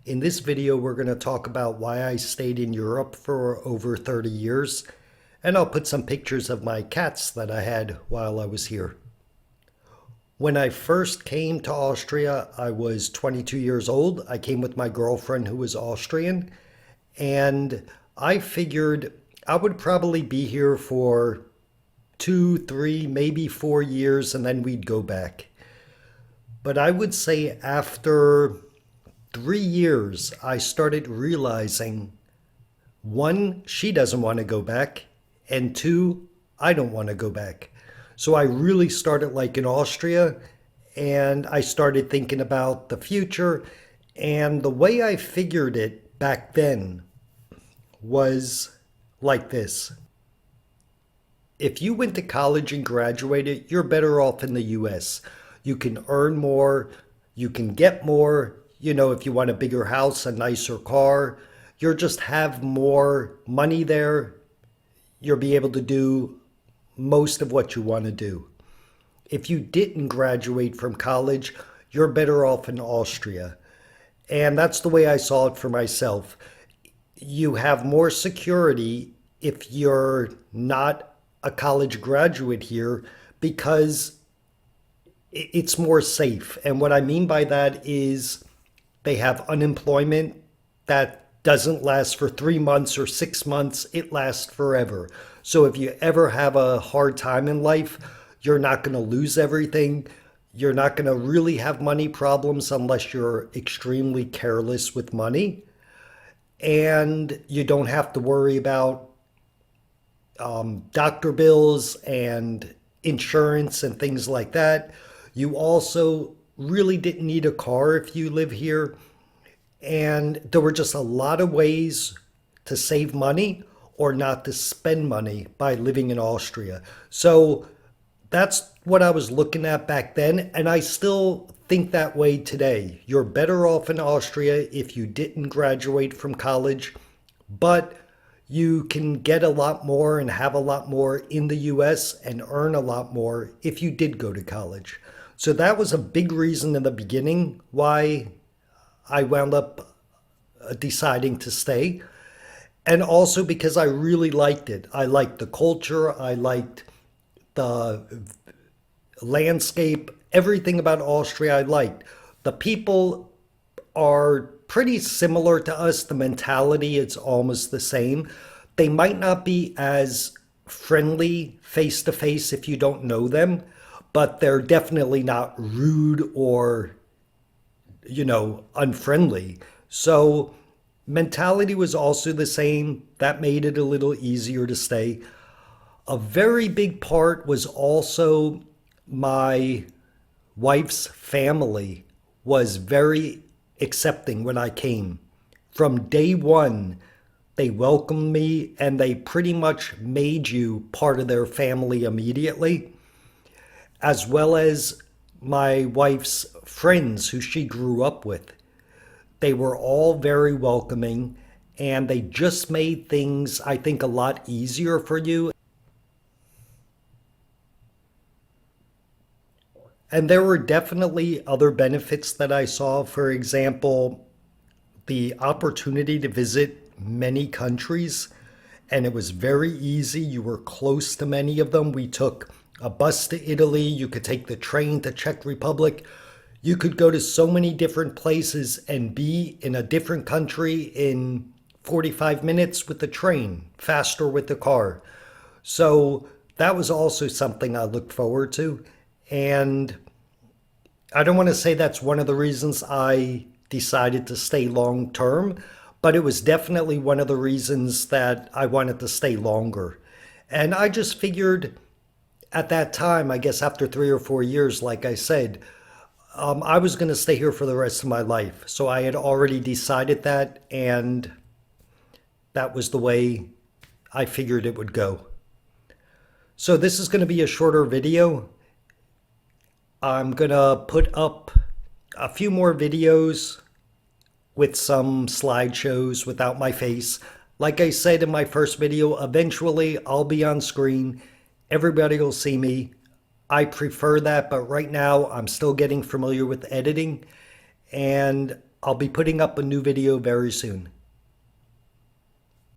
In this video, we're going to talk about why I stayed in Europe for over 30 years, and I'll put some pictures of my cats that I had while I was here. When I first came to Austria, I was 22 years old. I came with my girlfriend who was Austrian, and I figured I would probably be here for 2, 3, maybe 4 years, and then we'd go back. But I would say after 3 years, I started realizing one, she doesn't want to go back, and two, I don't want to go back. So I really started like in Austria, and I started thinking about the future. And the way I figured it back then was like this. If you went to college and graduated, you're better off in the US. You can earn more, you can get more, if you want a bigger house, a nicer car, you'll just have more money there. You'll be able to do most of what you want to do. If you didn't graduate from college, you're better off in Austria. And that's the way I saw it for myself. You have more security if you're not a college graduate here because it's more safe. And what I mean by that is they have unemployment that doesn't last for 3 months or 6 months. It lasts forever. So if you ever have a hard time in life, you're not going to lose everything. You're not going to really have money problems unless you're extremely careless with money. And you don't have to worry about doctor bills and insurance and things like that. You also really didn't need a car if you live here. And there were just a lot of ways to save money or not to spend money by living in Austria. So that's what I was looking at back then. And I still think that way today. You're better off in Austria if you didn't graduate from college, but you can get a lot more and have a lot more in the US and earn a lot more if you did go to college. So that was a big reason in the beginning why I wound up deciding to stay. And also because I really liked it. I liked the culture. I liked the landscape. Everything about Austria I liked. The people are pretty similar to us. The mentality is almost the same. They might not be as friendly face to face if you don't know them, but they're definitely not rude or unfriendly. So mentality was also the same. That made it a little easier to stay. A very big part was also my wife's family was very accepting when I came. From day one, they welcomed me and they pretty much made you part of their family immediately, as well as my wife's friends who she grew up with. They were all very welcoming and they just made things, I think, a lot easier for you. And there were definitely other benefits that I saw. For example, the opportunity to visit many countries, and it was very easy. You were close to many of them. We took a bus to Italy. You could take the train to Czech Republic. You could go to so many different places and be in a different country in 45 minutes with the train, faster with the car. So that was also something I looked forward to. And I don't want to say that's one of the reasons I decided to stay long term, but it was definitely one of the reasons that I wanted to stay longer. And I just figured at that time, I guess after 3 or 4 years, like I said, I was going to stay here for the rest of my life. So I had already decided that, and that was the way I figured it would go. So this is going to be a shorter video. I'm going to put up a few more videos with some slideshows without my face. Like I said in my first video, eventually I'll be on screen. Everybody will see me. I prefer that, but right now I'm still getting familiar with editing. And I'll be putting up a new video very soon.